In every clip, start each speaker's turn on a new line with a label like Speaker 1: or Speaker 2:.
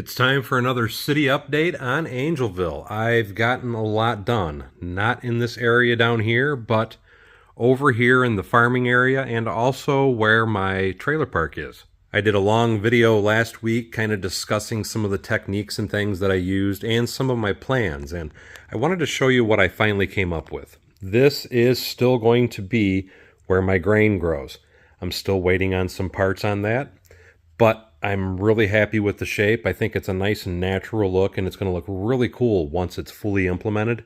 Speaker 1: It's time for another city update on Angelville. I've gotten a lot done. Not in this area down here, but over here in the farming area and also where my trailer park is. I did a long video last week kind of discussing some of the techniques and things that I used and some of my plans, and I wanted to show you what I finally came up with. This is still going to be where my grain grows. I'm still waiting on some parts on that, but I'm really happy with the shape. I think it's a nice and natural look, and it's going to look really cool once it's fully implemented.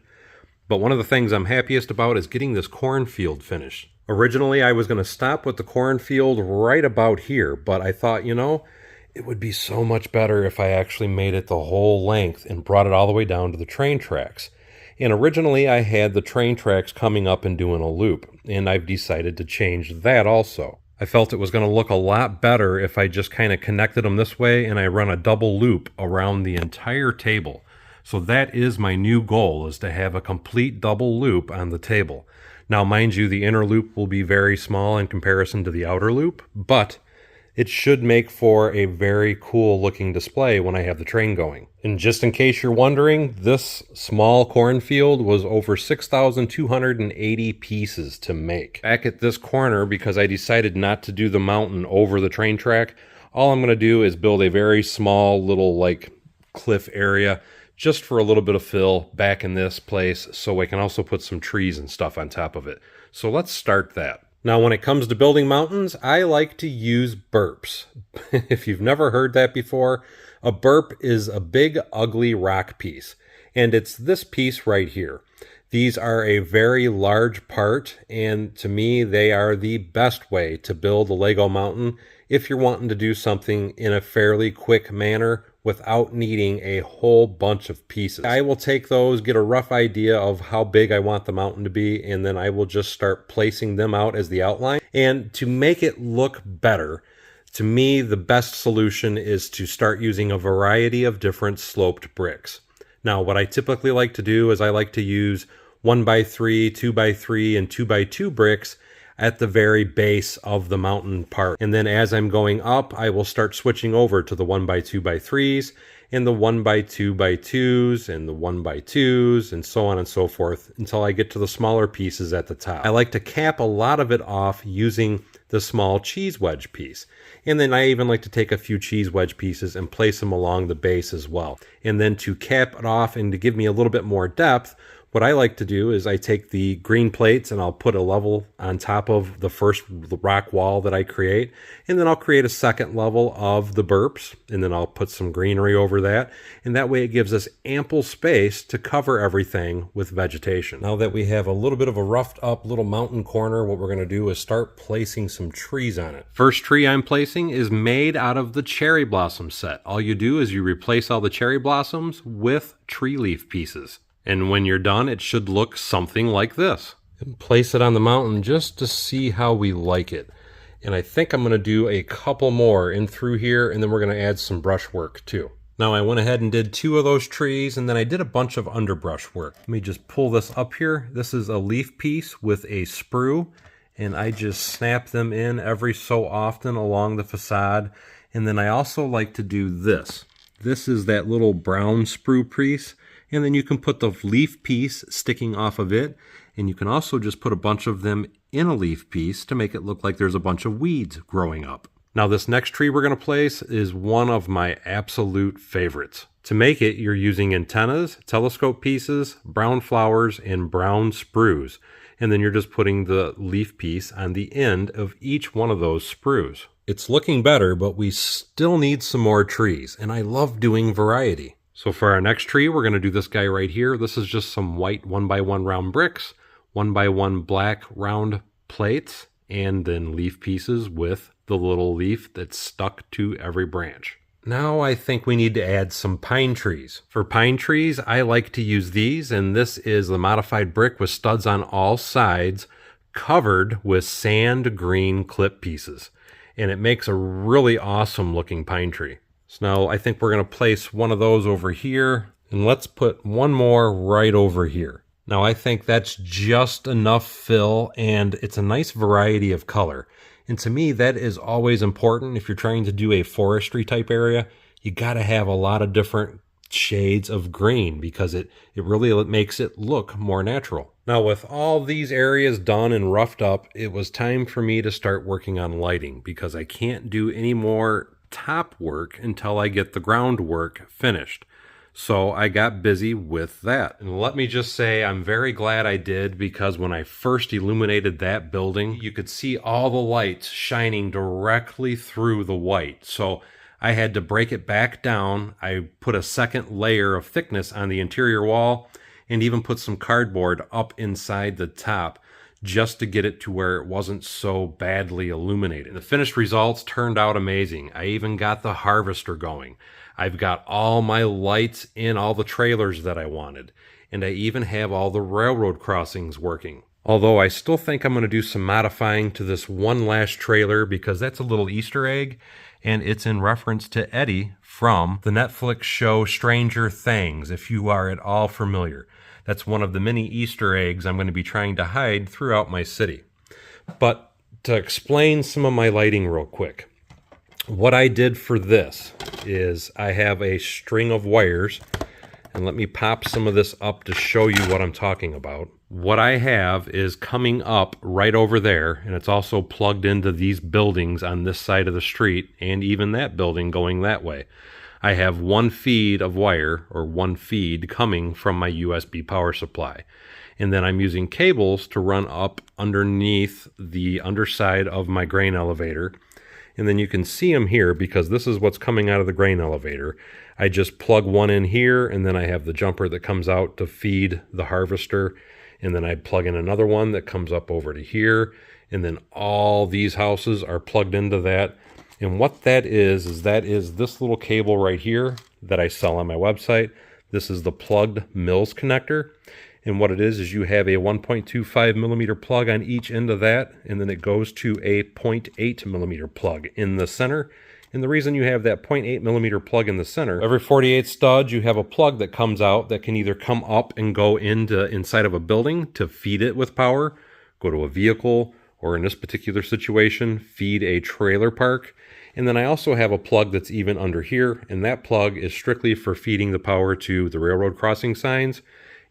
Speaker 1: But one of the things I'm happiest about is getting this cornfield finished. Originally, I was going to stop with the cornfield right about here, but I thought, it would be so much better if I actually made it the whole length and brought it all the way down to the train tracks. And originally, I had the train tracks coming up and doing a loop, and I've decided to change that also. I felt it was going to look a lot better if I just kind of connected them this way and I run a double loop around the entire table. So that is my new goal, is to have a complete double loop on the table. Now, mind you, the inner loop will be very small in comparison to the outer loop, but it should make for a very cool looking display when I have the train going. And just in case you're wondering, this small cornfield was over 6,280 pieces to make. Back at this corner, because I decided not to do the mountain over the train track, all I'm going to do is build a very small little cliff area just for a little bit of fill back in this place, so I can also put some trees and stuff on top of it. So let's start that. Now, when it comes to building mountains, I like to use burps. If you've never heard that before, a burp is a big, ugly rock piece. And it's this piece right here. These are a very large part, and to me, they are the best way to build a Lego mountain if you're wanting to do something in a fairly quick manner without needing a whole bunch of pieces. I will take those, get a rough idea of how big I want the mountain to be, and then I will just start placing them out as the outline. And to make it look better, to me, the best solution is to start using a variety of different sloped bricks. Now, what I typically like to do is I like to use 1x3, 2x3, and 2x2 bricks at the very base of the mountain part. And then as I'm going up, I will start switching over to the 1x2x3s and the 1x2x2s and the 1x2s and so on and so forth until I get to the smaller pieces at the top. I like to cap a lot of it off using the small cheese wedge piece. And then I even like to take a few cheese wedge pieces and place them along the base as well. And then to cap it off and to give me a little bit more depth, what I like to do is I take the green plates and I'll put a level on top of the first rock wall that I create, and then I'll create a second level of the burps, and then I'll put some greenery over that, and that way it gives us ample space to cover everything with vegetation. Now that we have a little bit of a roughed up little mountain corner, what we're going to do is start placing some trees on it. First tree I'm placing is made out of the cherry blossom set. All you do is you replace all the cherry blossoms with tree leaf pieces. And when you're done, it should look something like this. And place it on the mountain just to see how we like it. And I think I'm going to do a couple more in through here, and then we're going to add some brushwork too. Now, I went ahead and did 2 of those trees, and then I did a bunch of underbrush work. Let me just pull this up here. This is a leaf piece with a sprue, and I just snap them in every so often along the facade. And then I also like to do this. This is that little brown sprue piece. And then you can put the leaf piece sticking off of it, and you can also just put a bunch of them in a leaf piece to make it look like there's a bunch of weeds growing up. Now, this next tree we're going to place is one of my absolute favorites. To make it, you're using antennas, telescope pieces, brown flowers, and brown sprues. And then you're just putting the leaf piece on the end of each one of those sprues. It's looking better, but we still need some more trees, and I love doing variety. So for our next tree, we're going to do this guy right here. This is just some white 1x1 round bricks, 1x1 black round plates, and then leaf pieces with the little leaf that's stuck to every branch. Now I think we need to add some pine trees. For pine trees, I like to use these, and this is the modified brick with studs on all sides, covered with sand green clip pieces. And it makes a really awesome looking pine tree. So now I think we're going to place one of those over here, and let's put one more right over here. Now I think that's just enough fill, and it's a nice variety of color. And to me, that is always important if you're trying to do a forestry type area. you got to have a lot of different shades of green because it really makes it look more natural. Now, with all these areas done and roughed up, it was time for me to start working on lighting because I can't do any more top work until I get the groundwork finished. So I got busy with that. And let me just say, I'm very glad I did, because when I first illuminated that building, you could see all the lights shining directly through the white. So I had to break it back down. I put a second layer of thickness on the interior wall and even put some cardboard up inside the top just to get it to where it wasn't so badly illuminated. And the finished results turned out amazing. I even got the harvester going. I've got all my lights in all the trailers that I wanted, and I even have all the railroad crossings working. Although I still think I'm going to do some modifying to this one last trailer because that's a little Easter egg, and it's in reference to Eddie from the Netflix show Stranger Things, if you are at all familiar. That's one of the many Easter eggs I'm going to be trying to hide throughout my city. But to explain some of my lighting real quick, what I did for this is I have a string of wires, and let me pop some of this up to show you what I'm talking about. What I have is coming up right over there, and it's also plugged into these buildings on this side of the street, and even that building going that way. I have one feed of wire, or one feed, coming from my USB power supply. And then I'm using cables to run up underneath the underside of my grain elevator. And then you can see them here because this is what's coming out of the grain elevator. I just plug one in here, and then I have the jumper that comes out to feed the harvester. And then I plug in another one that comes up over to here. And then all these houses are plugged into that. And what that is this little cable right here that I sell on my website. This is the plugged Mills connector. And what it is you have a 1.25 millimeter plug on each end of that, and then it goes to a 0.8 millimeter plug in the center. And the reason you have that 0.8 millimeter plug in the center, every 48 studs you have a plug that comes out that can either come up and go inside of a building to feed it with power, go to a vehicle, or in this particular situation, feed a trailer park. And then I also have a plug that's even under here, and that plug is strictly for feeding the power to the railroad crossing signs.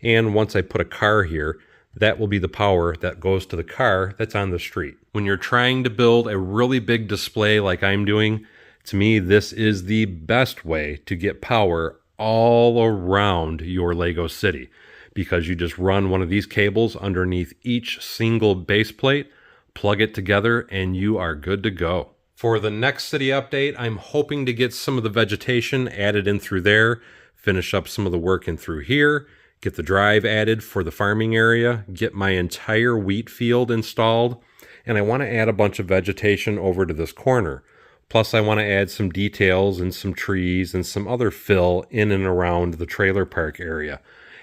Speaker 1: And once I put a car here, that will be the power that goes to the car that's on the street. When you're trying to build a really big display like I'm doing, to me, this is the best way to get power all around your Lego city, because you just run one of these cables underneath each single base plate, plug it together, and you are good to go. For the next city update, I'm hoping to get some of the vegetation added in through there, finish up some of the work in through here, get the drive added for the farming area, get my entire wheat field installed, and I want to add a bunch of vegetation over to this corner. Plus, I want to add some details and some trees and some other fill in and around the trailer park area.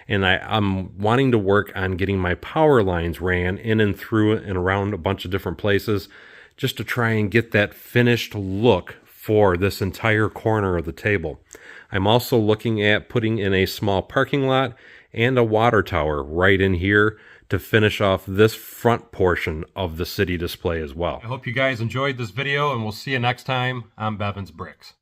Speaker 1: And I'm wanting to work on getting my power lines ran in and through and around a bunch of different places, just to try and get that finished look for this entire corner of the table. I'm also looking at putting in a small parking lot and a water tower right in here to finish off this front portion of the city display as well. I hope you guys enjoyed this video, and we'll see you next time on Bevins Bricks.